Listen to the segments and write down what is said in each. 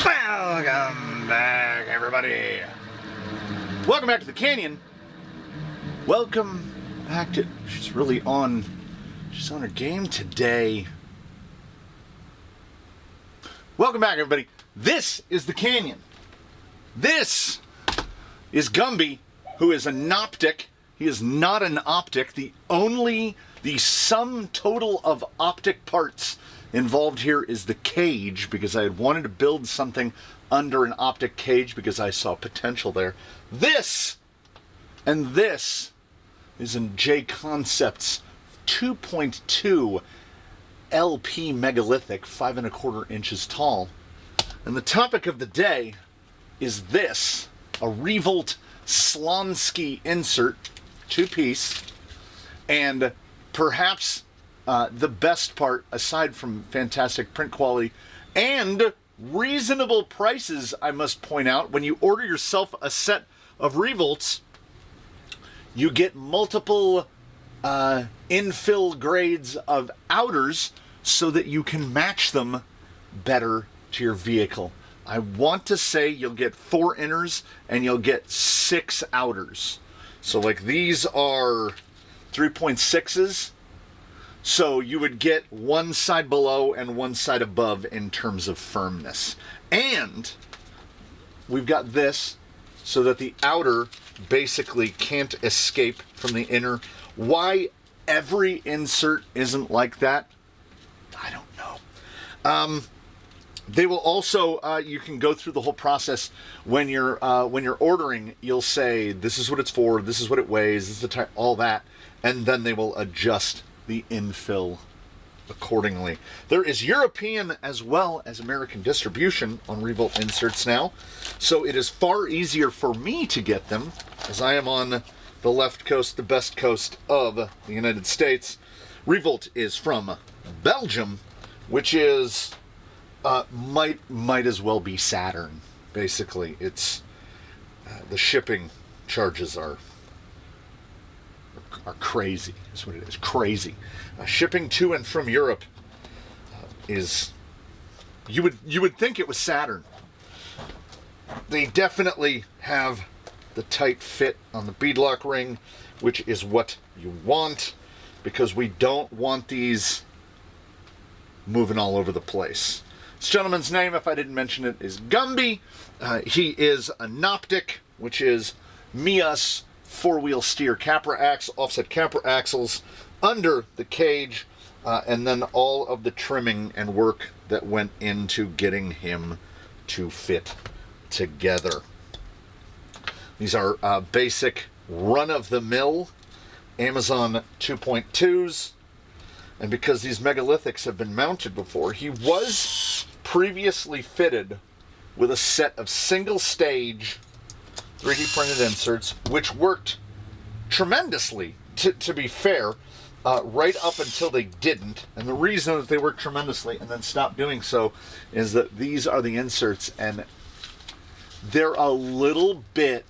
Welcome back, everybody. Welcome back to the Canyon. Welcome back to... She's on her game today. Welcome back, everybody. This is the Canyon. This is Gumby, who is an optic. He is not an optic. The sum total of optic parts involved here is the cage, because I had wanted to build something under an optic cage because I saw potential there. This and this is in J Concepts 2.2 LP megalithic, 5 1/4 inches tall. And the topic of the day is this, a ReVolt Slonski insert, 2-piece, and perhaps the best part, aside from fantastic print quality and reasonable prices, I must point out, when you order yourself a set of ReVolts, you get multiple infill grades of outers so that you can match them better to your vehicle. I want to say you'll get 4 inners and you'll get 6 outers. So like these are 3.6s. So you would get one side below and one side above in terms of firmness. And we've got this so that the outer basically can't escape from the inner. Why every insert isn't like that, I don't know. They will also, you can go through the whole process when you're ordering. You'll say, this is what it's for, this is what it weighs, this is the type, all that, and then they will adjust the infill accordingly. There is European as well as American distribution on ReVolt inserts now, so it is far easier for me to get them, as I am on the left coast, the best coast of the United States. ReVolt is from Belgium, which is might as well be Saturn. Basically, it's the shipping charges are crazy, is what it is. Crazy. Shipping to and from Europe is, you would think it was Saturn. They definitely have the tight fit on the beadlock ring, which is what you want, because we don't want these moving all over the place. This gentleman's name, if I didn't mention it, is Gumby. He is an optic, which is Mias 4-wheel steer capra offset capra axles under the cage, and then all of the trimming and work that went into getting him to fit together. These are basic run-of-the-mill Amazon 2.2s, and because these megalithics have been mounted before, he was previously fitted with a set of single-stage 3D printed inserts, which worked tremendously, to be fair, right up until they didn't. And the reason that they worked tremendously and then stopped doing so is that these are the inserts, and they're a little bit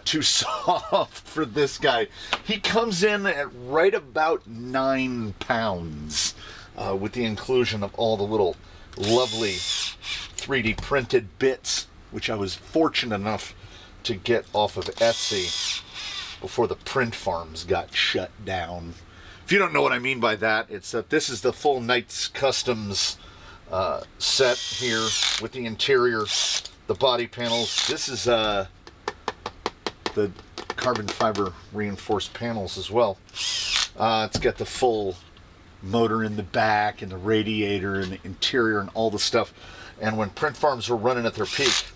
too soft for this guy. He comes in at right about 9 pounds with the inclusion of all the little lovely 3D printed bits, which I was fortunate enough to get off of Etsy before the print farms got shut down. If you don't know what I mean by that, it's that this is the full Knights Customs set here with the interior, the body panels. This is the carbon fiber reinforced panels as well. It's got the full motor in the back and the radiator and the interior and all the stuff. And when print farms were running at their peak,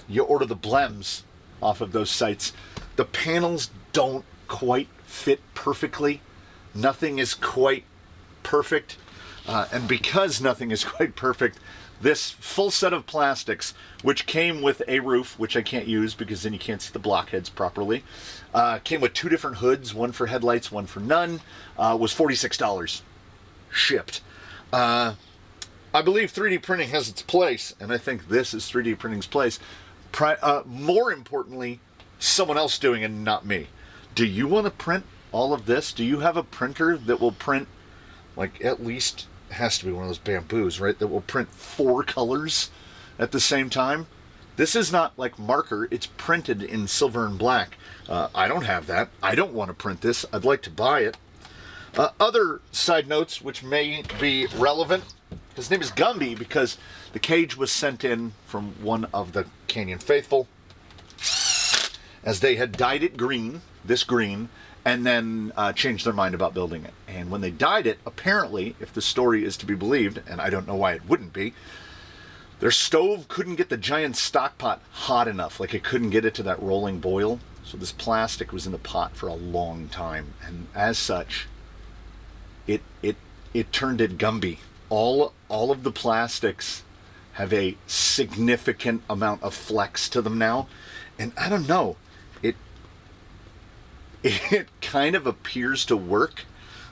you order the blems off of those sites. The panels don't quite fit perfectly. Nothing is quite perfect. And because nothing is quite perfect, this full set of plastics, which came with a roof, which I can't use because then you can't see the blockheads properly, came with 2 different hoods, one for headlights, one for none, was $46 shipped. I believe 3D printing has its place, and I think this is 3D printing's place. More importantly, someone else doing it, not me. Do you want to print all of this? Do you have a printer that will print like at least has to be one of those bamboos, right? That will print 4 colors at the same time. This is not like marker. It's printed in silver and black. I don't have that. I don't want to print this. I'd like to buy it. Other side notes which may be relevant. His name is Gumby because the cage was sent in from one of the Canyon faithful, as they had dyed it green, this green, and then changed their mind about building it. And when they dyed it, apparently, if the story is to be believed, and I don't know why it wouldn't be, their stove couldn't get the giant stock pot hot enough. Like, it couldn't get it to that rolling boil. So this plastic was in the pot for a long time. And as such, it turned it Gumby. All of the plastics have a significant amount of flex to them now. And I don't know, it kind of appears to work.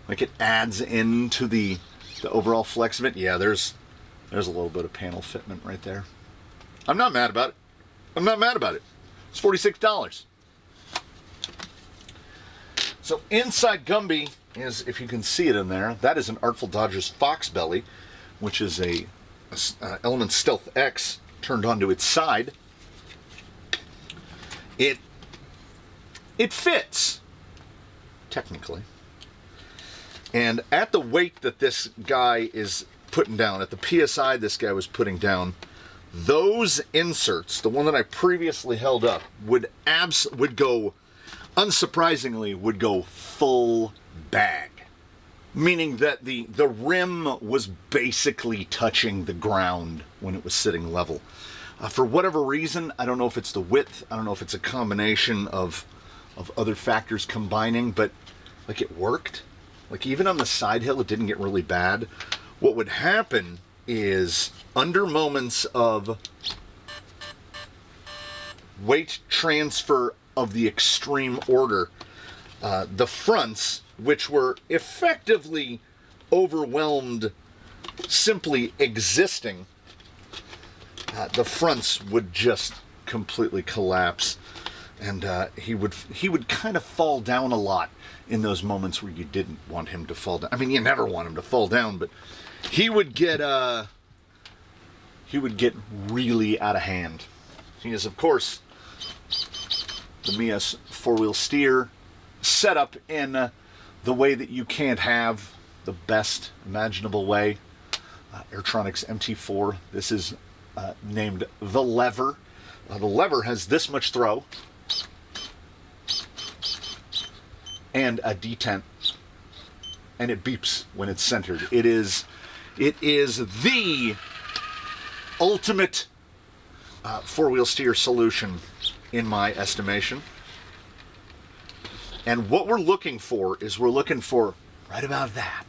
Like, it adds into the overall flex of it. Yeah, there's a little bit of panel fitment right there. I'm not mad about it. I'm not mad about it. It's $46. So inside Gumby is, if you can see it in there, that is an Artful Dodger's Fox Belly, which is a Element Stealth X turned onto its side. It fits, technically. And at the weight that this guy is putting down, at the PSI this guy was putting down, those inserts, the one that I previously held up, would go, unsurprisingly, would go full bag. Meaning that the rim was basically touching the ground when it was sitting level. For whatever reason, I don't know if it's the width, I don't know if it's a combination of other factors combining, but like, it worked. Like, even on the side hill, it didn't get really bad. What would happen is, under moments of weight transfer of the extreme order, the fronts, which were effectively overwhelmed simply existing, the fronts would just completely collapse, and he would kind of fall down a lot in those moments where you didn't want him to fall down. I mean, you never want him to fall down, but he would get really out of hand. He is, of course, the Mia's 4-wheel steer, set up in the way that you can't have, the best imaginable way. Airtronics MT4. This is named the lever. The lever has this much throw and a detent, and it beeps when it's centered. It is the ultimate 4-wheel steer solution, in my estimation. And what we're looking for is, we're looking for right about that.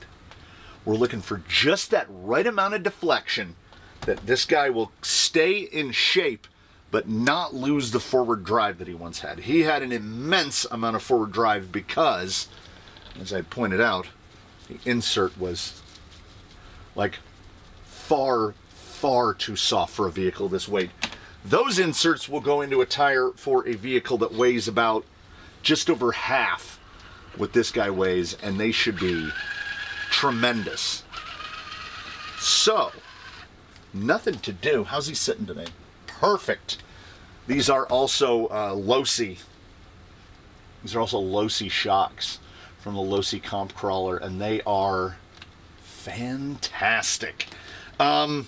We're looking for just that right amount of deflection that this guy will stay in shape but not lose the forward drive that he once had. He had an immense amount of forward drive because, as I pointed out, the insert was like far, far too soft for a vehicle this weight. Those inserts will go into a tire for a vehicle that weighs about just over half what this guy weighs, and they should be tremendous. So, nothing to do. How's he sitting today? Perfect. These are also Losi. These are also Losi shocks from the Losi Comp Crawler, and they are fantastic. Gumby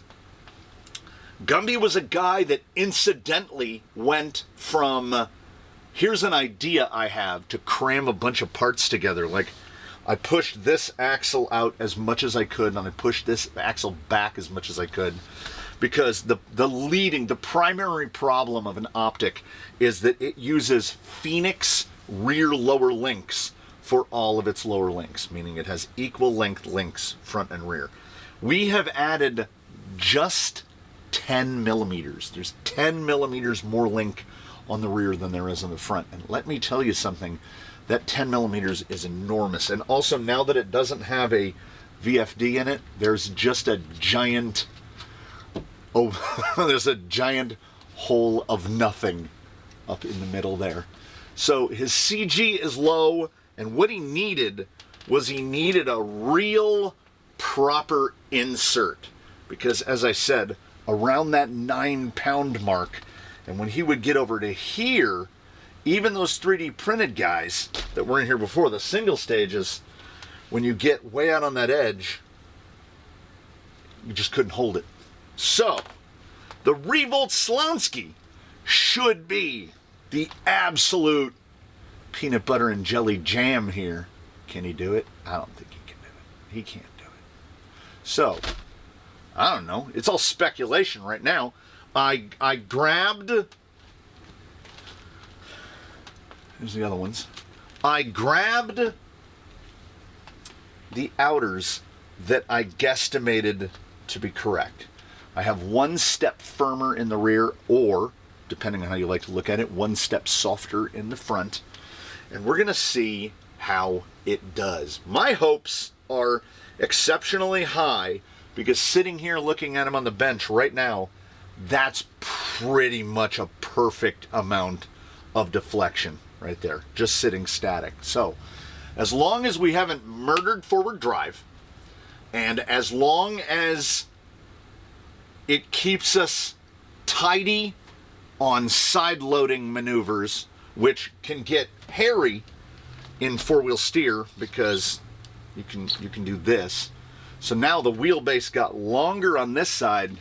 was a guy that incidentally went from, here's an idea I have to cram a bunch of parts together. Like, I pushed this axle out as much as I could, and I pushed this axle back as much as I could, because the primary problem of an optic is that it uses Phoenix rear lower links for all of its lower links, meaning it has equal length links front and rear. We have added just 10 millimeters. There's 10 millimeters more link on the rear than there is on the front. And let me tell you something, that 10 millimeters is enormous. And also, now that it doesn't have a VFD in it, there's just a giant, there's a giant hole of nothing up in the middle there. So his CG is low, and what he needed was, he needed a real proper insert. Because as I said, around that 9-pound mark, and when he would get over to here, even those 3D printed guys that were in here before, the single stages, when you get way out on that edge, you just couldn't hold it. So, the ReVolt Slonski should be the absolute peanut butter and jelly jam here. Can he do it? I don't think he can do it. He can't do it. So, I don't know. It's all speculation right now. I grabbed... Here's the other ones. I grabbed the outers that I guesstimated to be correct. I have 1 step firmer in the rear, or, depending on how you like to look at it, 1 step softer in the front. And we're going to see how it does. My hopes are exceptionally high, because sitting here looking at him on the bench right now, that's pretty much a perfect amount of deflection right there, just sitting static. So, as long as we haven't murdered forward drive, and as long as it keeps us tidy on side loading maneuvers, which can get hairy in four-wheel steer because you can do this. So now the wheelbase got longer on this side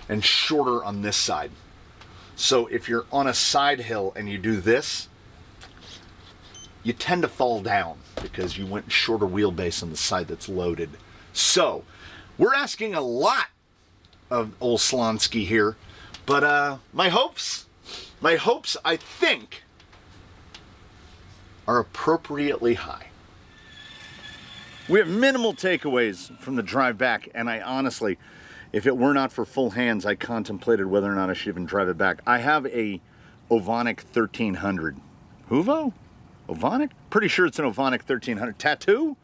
and shorter on this side. So if you're on a side hill and you do this, you tend to fall down because you went shorter wheelbase on the side that's loaded. So we're asking a lot of old Slonski here, but my hopes I think are appropriately high. We have minimal takeaways from the drive back, and I honestly, if it were not for full hands, I contemplated whether or not I should even drive it back. I have a Ovonic 1300. Huvo? Ovonic? Pretty sure it's an Ovonic 1300. Tattoo?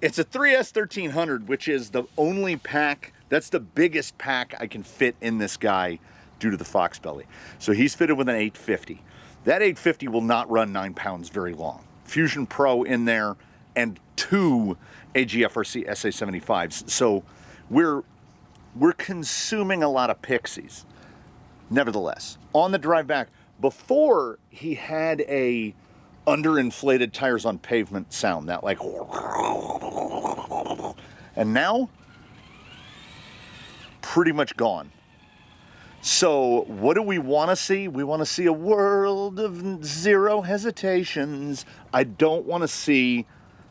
It's a 3S 1300, which is the only pack, that's the biggest pack I can fit in this guy due to the Fox belly. So he's fitted with an 850. That 850 will not run 9 pounds very long. Fusion Pro in there and 2 AGFRC SA75s. So we're consuming a lot of pixies. Nevertheless, on the drive back, before he had a underinflated tires on pavement sound, that like, and now pretty much gone. So what do we want to see? We want to see a world of zero hesitations. I don't want to see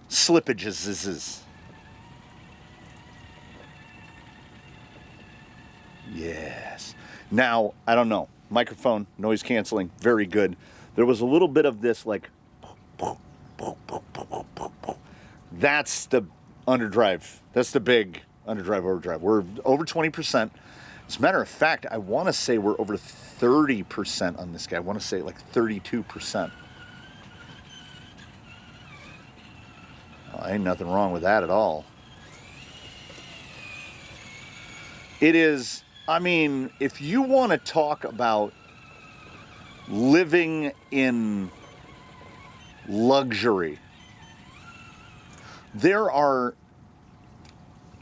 slippages. Yes. Now, I don't know. Microphone, noise canceling, very good. There was a little bit of this like, that's the underdrive. That's the big underdrive, overdrive. We're over 20%. As a matter of fact, I want to say we're over 30% on this guy. I want to say like 32%. Oh, ain't nothing wrong with that at all. It is, I mean, if you want to talk about living in luxury,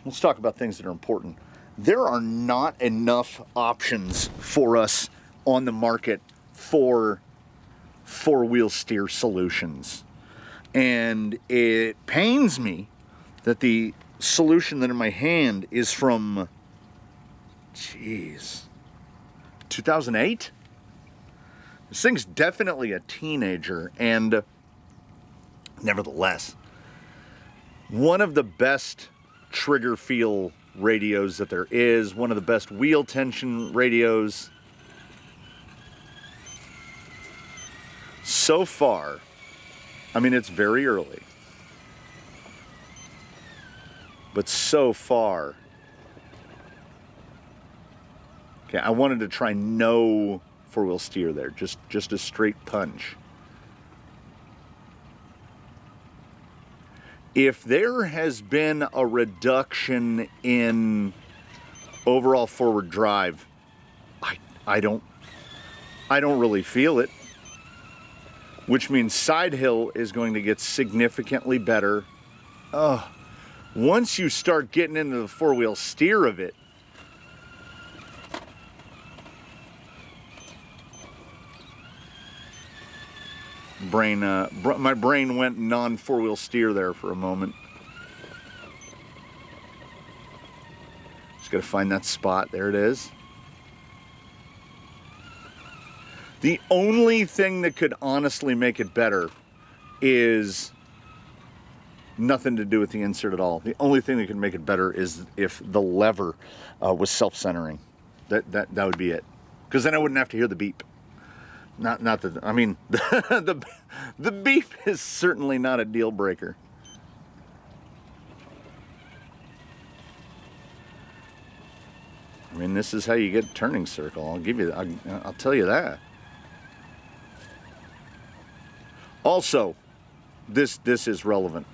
let's talk about things that are important. There are not enough options for us on the market for four-wheel steer solutions. And it pains me that the solution that in my hand is from, 2008? This thing's definitely a teenager, and nevertheless, one of the best trigger feel radios that there is, one of the best wheel tension radios. So far, I mean, it's very early, but so far, okay, I wanted to try no four-wheel steer there, just a straight punch. If there has been a reduction in overall forward drive, I don't really feel it, which means side hill is going to get significantly better. Once you start getting into the four-wheel steer of it, my brain went non-four-wheel steer there for a moment. Just gotta find that spot. There it is. The only thing that could honestly make it better is nothing to do with the insert at all. The only thing that could make it better is if the lever was self-centering. That would be it. Because then I wouldn't have to hear the beep. Not that, I mean, the beep is certainly not a deal breaker. I mean, this is how you get turning circle. I'll tell you that. Also, this is relevant.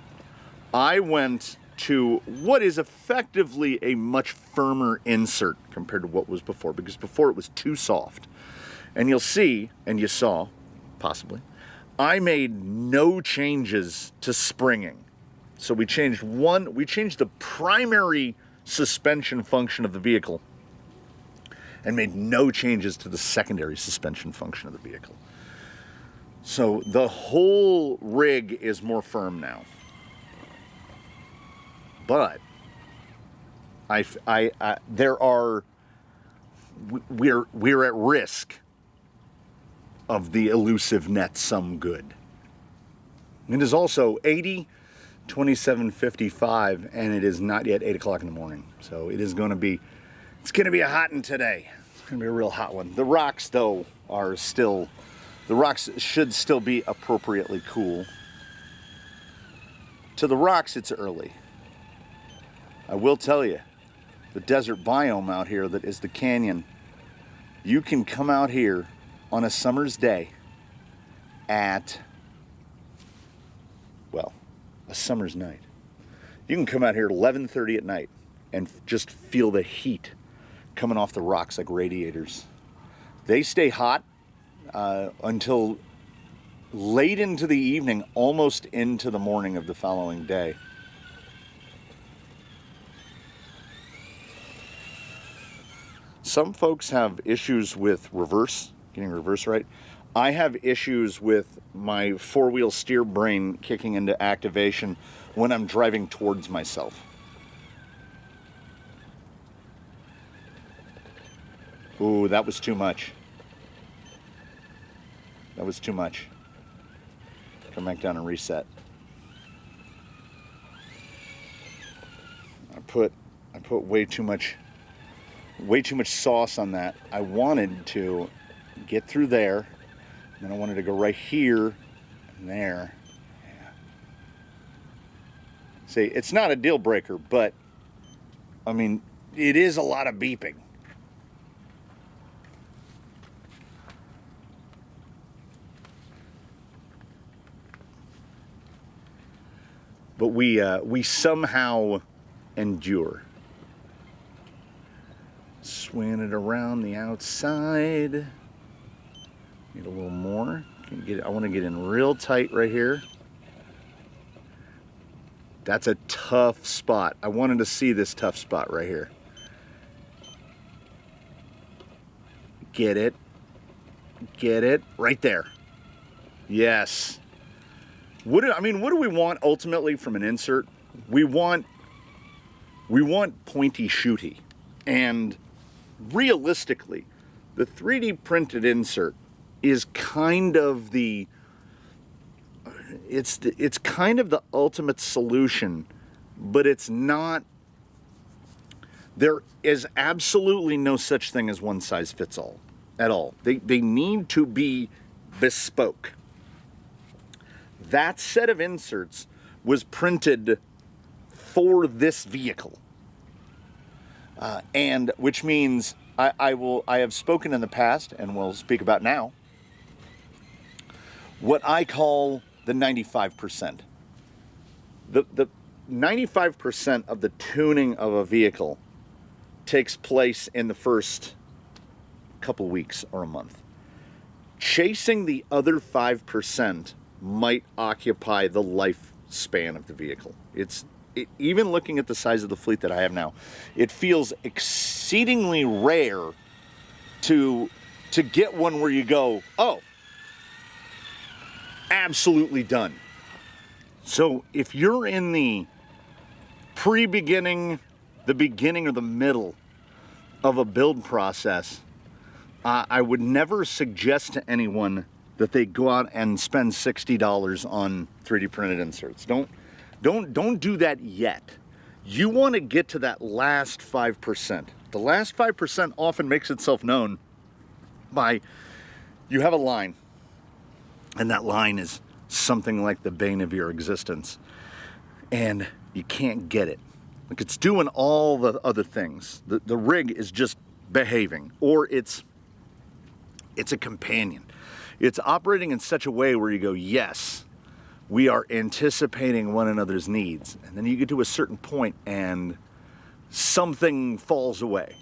I went to what is effectively a much firmer insert compared to what was before, because before it was too soft. And you'll see, and you saw, possibly, I made no changes to springing. So we changed the primary suspension function of the vehicle and made no changes to the secondary suspension function of the vehicle. So the whole rig is more firm now. But we're at risk of the elusive net some good. It is also 27:55, and it is not yet 8 o'clock in the morning. So it's going to be a hot one today. It's going to be a real hot one. The rocks, though, the rocks should still be appropriately cool. To the rocks, it's early. I will tell you, the desert biome out here that is the canyon, you can come out here on a summer's day at, well, a summer's night. You can come out here at 11:30 at night and just feel the heat coming off the rocks like radiators. They stay hot until late into the evening, almost into the morning of the following day. Some folks have issues with getting reverse right. I have issues with my four-wheel steer brain kicking into activation when I'm driving towards myself. Ooh, that was too much. That was too much. Come back down and reset. I put way too much sauce on that. I wanted to get through there, and then I wanted to go right here and there. Yeah. See, it's not a deal breaker, but I mean, it is a lot of beeping. But we somehow endure. Swing it around the outside. Need a little more. I want to get in real tight right here. That's a tough spot. I wanted to see this tough spot right here. Get it. Get it. Right there. Yes. What do we want ultimately from an insert? We want pointy shooty. And realistically, the 3D printed insert is kind of it's kind of the ultimate solution, but it's not. There is absolutely no such thing as one size fits all at all. They need to be bespoke. That set of inserts was printed for this vehicle. And which means I have spoken in the past and will speak about now what I call the 95%. The 95% of the tuning of a vehicle takes place in the first couple weeks or a month. Chasing the other 5% might occupy the lifespan of the vehicle. It's even looking at the size of the fleet that I have now, it feels exceedingly rare to get one where you go, oh, absolutely done. So if you're in the pre-beginning, the beginning, or the middle of a build process, I would never suggest to anyone that they go out and spend $60 on 3D printed inserts. Don't do that yet. You want to get to that last 5%. The last 5% often makes itself known by, you have a line, and that line is something like the bane of your existence, and you can't get it. Like, it's doing all the other things. The rig is just behaving, or it's a companion. It's operating in such a way where you go, yes, we are anticipating one another's needs. And then you get to a certain point and something falls away.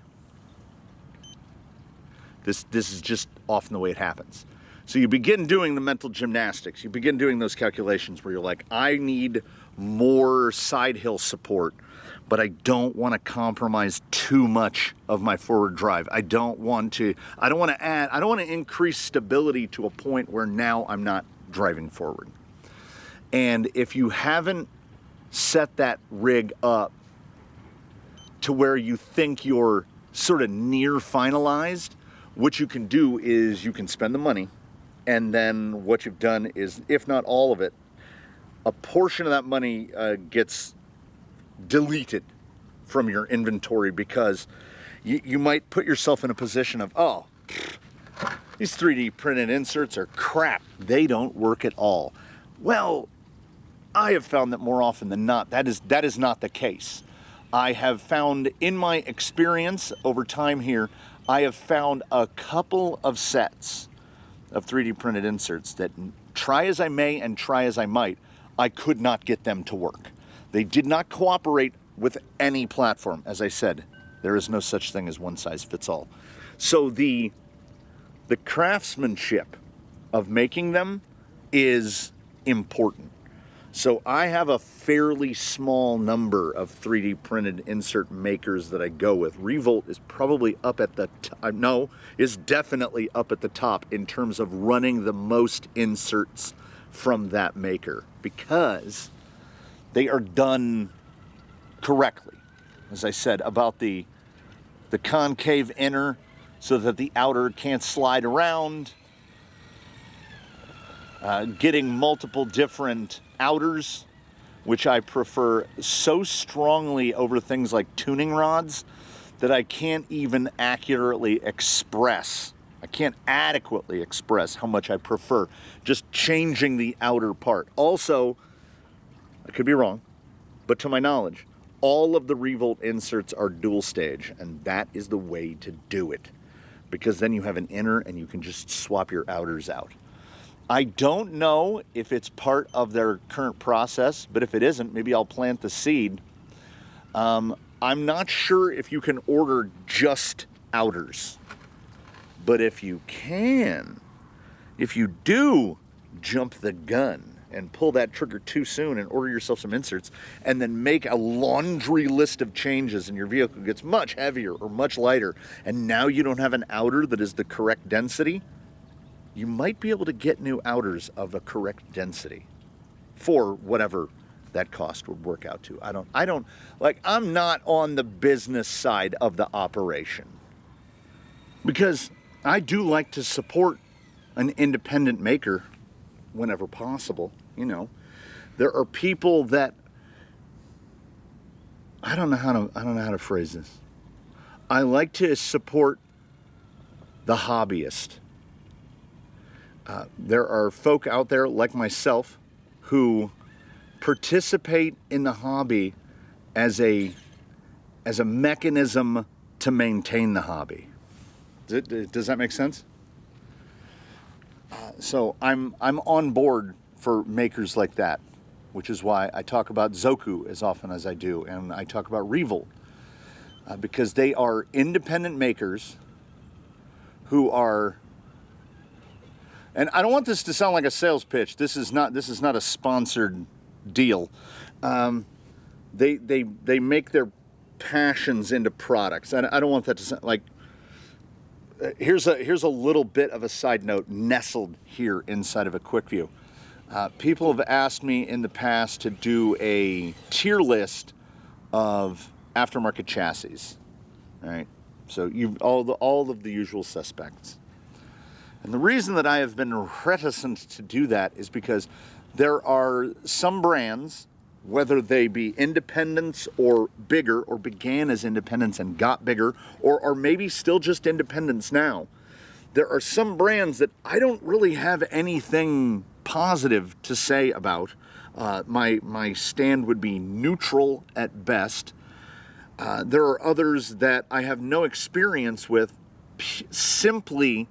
This is just often the way it happens. So you begin doing the mental gymnastics. You begin doing those calculations where you're like, I need more side hill support, but I don't want to compromise too much of my forward drive. I don't want to increase stability to a point where now I'm not driving forward. And if you haven't set that rig up to where you think you're sort of near finalized, what you can do is you can spend the money, and then what you've done is, if not all of it, a portion of that money gets deleted from your inventory, because you might put yourself in a position of, oh, these 3D printed inserts are crap. They don't work at all. Well, I have found that more often than not, that is not the case. I have found, in my experience over time here, I have found a couple of sets of 3D printed inserts that, try as I may and try as I might, I could not get them to work. They did not cooperate with any platform. As I said, there is no such thing as one size fits all. So the craftsmanship of making them is important. So I have a fairly small number of 3D printed insert makers that I go with. ReVolt is probably up at the is definitely up at the top in terms of running the most inserts from that maker, because they are done correctly. As I said about the concave inner so that the outer can't slide around, getting multiple different outers, which I prefer so strongly over things like tuning rods that I can't even accurately express. I can't adequately express how much I prefer just changing the outer part. Also, I could be wrong, but to my knowledge, all of the ReVolt inserts are dual stage, and that is the way to do it, because then you have an inner and you can just swap your outers out. I don't know if it's part of their current process, but if it isn't, maybe I'll plant the seed. I'm not sure if you can order just outers, but if you do jump the gun and pull that trigger too soon and order yourself some inserts and then make a laundry list of changes and your vehicle gets much heavier or much lighter, and now you don't have an outer that is the correct density, you might be able to get new outers of a correct density for whatever that cost would work out to. I'm not on the business side of the operation, because I do like to support an independent maker whenever possible. You know, there are people that, I don't know how to phrase this. I like to support the hobbyist. There are folk out there like myself who participate in the hobby as a mechanism to maintain the hobby. Does that make sense? So I'm on board for makers like that, which is why I talk about Zoku as often as I do, and I talk about ReVolt, because they are independent makers who are. And I don't want this to sound like a sales pitch. This is not a sponsored deal. they make their passions into products. And I don't want that to sound like, here's a little bit of a side note nestled here inside of a Quickview. People have asked me in the past to do a tier list of aftermarket chassis. All right, so you've all of the usual suspects. And the reason that I have been reticent to do that is because there are some brands, whether they be independents or bigger, or began as independents and got bigger, or are maybe still just independents now. There are some brands that I don't really have anything positive to say about. My stand would be neutral at best. There are others that I have no experience with simply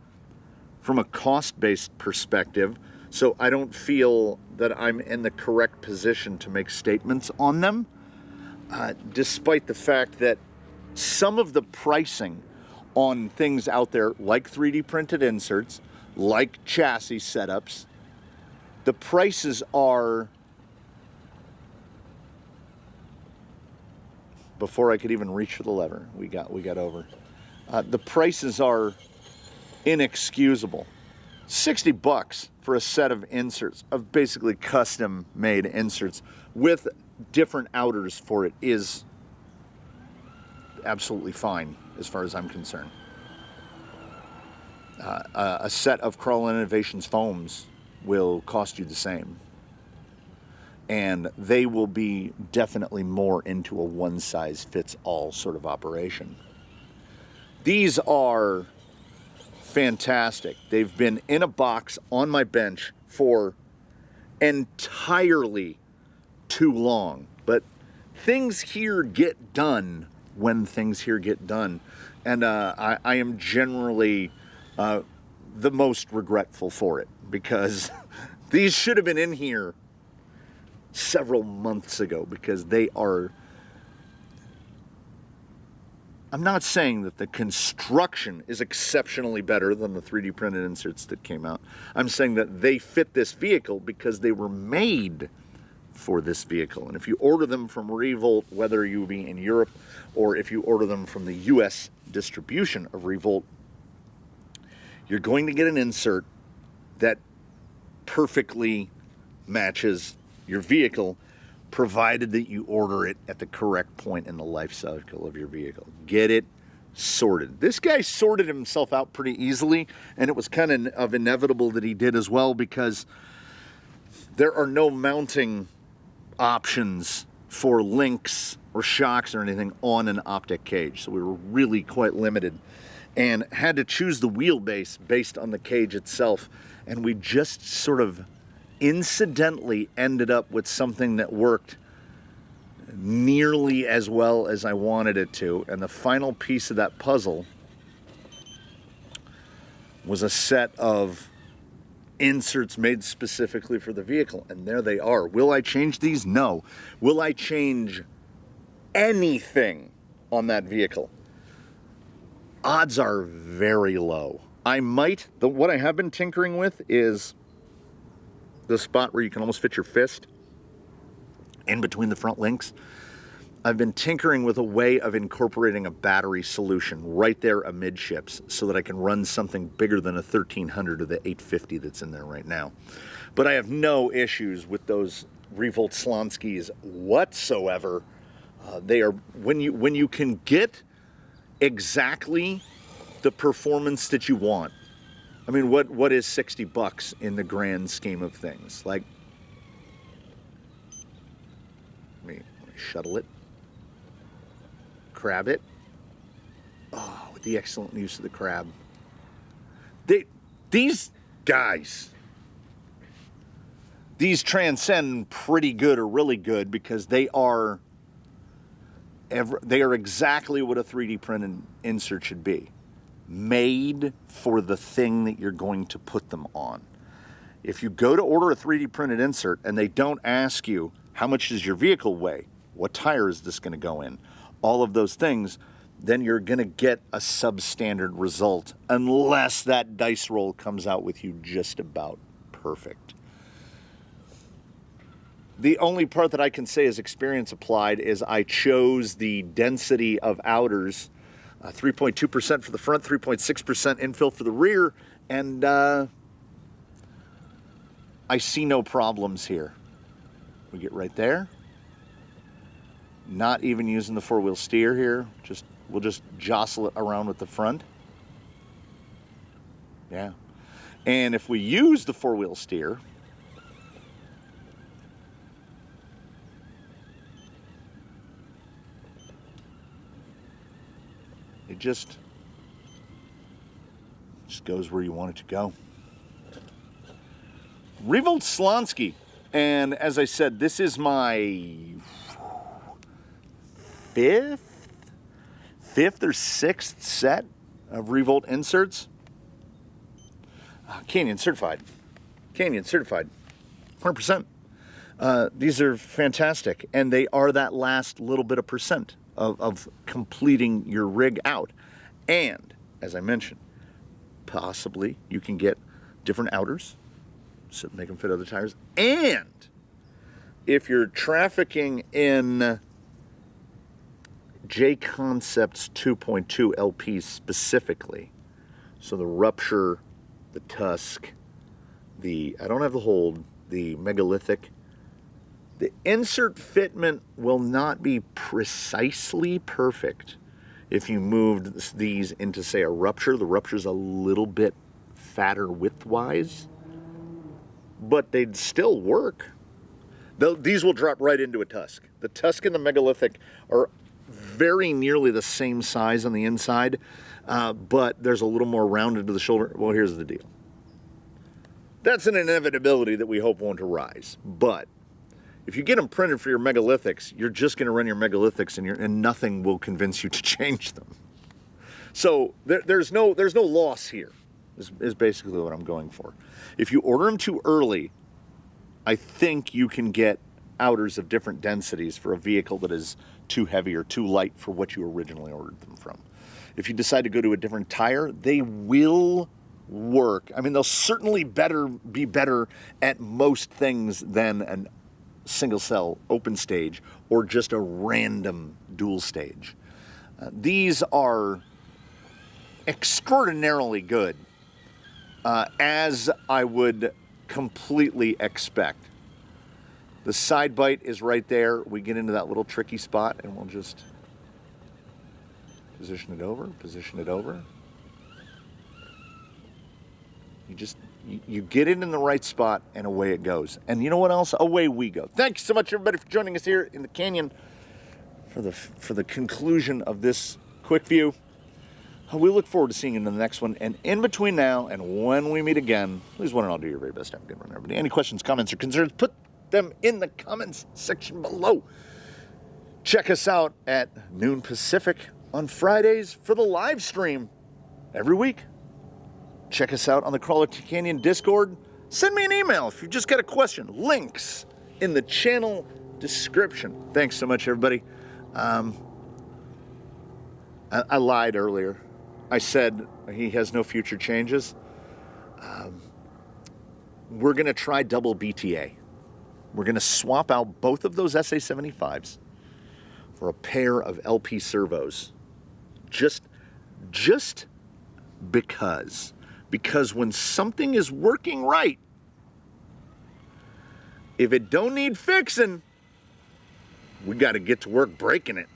from a cost-based perspective, so I don't feel that I'm in the correct position to make statements on them, despite the fact that some of the pricing on things out there, like 3D printed inserts, like chassis setups, the prices are, before I could even reach for the lever, we got over. The prices are inexcusable. $60 for a set of inserts, of basically custom made inserts with different outers for it, is absolutely fine as far as I'm concerned. A set of Crawl Innovations foams will cost you the same, and they will be definitely more into a one-size-fits-all sort of operation. These are fantastic. They've been in a box on my bench for entirely too long, but things here get done when things here get done, and I am generally the most regretful for it, because these should have been in here several months ago, because they are, I'm not saying that the construction is exceptionally better than the 3D printed inserts that came out. I'm saying that they fit this vehicle because they were made for this vehicle. And if you order them from ReVolt, whether you be in Europe or if you order them from the US distribution of ReVolt, you're going to get an insert that perfectly matches your vehicle, provided that you order it at the correct point in the life cycle of your vehicle. Get it sorted. This guy sorted himself out pretty easily, and it was kind of inevitable that he did as well, because there are no mounting options for links or shocks or anything on an optic cage, so we were really quite limited and had to choose the wheelbase based on the cage itself, and we just sort of incidentally ended up with something that worked nearly as well as I wanted it to. And the final piece of that puzzle was a set of inserts made specifically for the vehicle, and there they are. Will I change these? No. Will I change anything on that vehicle? Odds are very low. I might. What I have been tinkering with is the spot where you can almost fit your fist in between the front links. I've been tinkering with a way of incorporating a battery solution right there amidships so that I can run something bigger than a 1300 or the 850 that's in there right now. But I have no issues with those ReVolt Slonskis whatsoever. They are, when you can get exactly the performance that you want. I mean, what is $60 in the grand scheme of things? Like, let me shuttle it, crab it. Oh, with the excellent use of the crab. These guys, these transcend pretty good or really good, because they are exactly what a 3D printed insert should be. Made for the thing that you're going to put them on. If you go to order a 3D printed insert and they don't ask you, how much does your vehicle weigh? What tire is this going to go in? All of those things, then you're going to get a substandard result, unless that dice roll comes out with you just about perfect. The only part that I can say is experience applied is I chose the density of outers, 3.2% for the front, 3.6% infill for the rear, and I see no problems here. We get right there. Not even using the four-wheel steer here. We'll just jostle it around with the front. Yeah. And if we use the four-wheel steer, it just goes where you want it to go. ReVolt Slonski. And as I said, this is my fifth or sixth set of ReVolt inserts. Canyon certified. Canyon certified. 100%. These are fantastic. And they are that last little bit of percent of completing your rig out. And, as I mentioned, possibly you can get different outers so make them fit other tires. And if you're trafficking in J Concepts 2.2 LPs specifically, so the rupture, the tusk, I don't have the hold, the megalithic, the insert fitment will not be precisely perfect if you moved these into, say, a rupture. The rupture's a little bit fatter width-wise, but they'd still work. These will drop right into a tusk. The tusk and the megalithic are very nearly the same size on the inside, but there's a little more rounded to the shoulder. Well, here's the deal. That's an inevitability that we hope won't arise. But if you get them printed for your megalithics, you're just going to run your megalithics and nothing will convince you to change them. So there's no loss here, is basically what I'm going for. If you order them too early, I think you can get outers of different densities for a vehicle that is too heavy or too light for what you originally ordered them from. If you decide to go to a different tire, they will work. I mean, they'll certainly be better at most things than a single cell open stage or just a random dual stage. These are extraordinarily good, as I would completely expect. The side bite is right there. We get into that little tricky spot and we'll just position it over. You get it in the right spot and away it goes. And you know what else? Away we go. Thank you so much, everybody, for joining us here in the canyon for the conclusion of this quick view. We look forward to seeing you in the next one. And in between now and when we meet again, please one and all do your very best. Have a good one, everybody. Any questions, comments, or concerns, put them in the comments section below. Check us out at noon Pacific on Fridays for the live stream every week. Check us out on the Crawler Canyon Discord. Send me an email if you've just got a question. Links in the channel description. Thanks so much, everybody. I lied earlier. I said he has no future changes. We're going to try double BTA. We're going to swap out both of those SA75s for a pair of LP servos. Just because. Because when something is working right, if it don't need fixing, we got to get to work breaking it.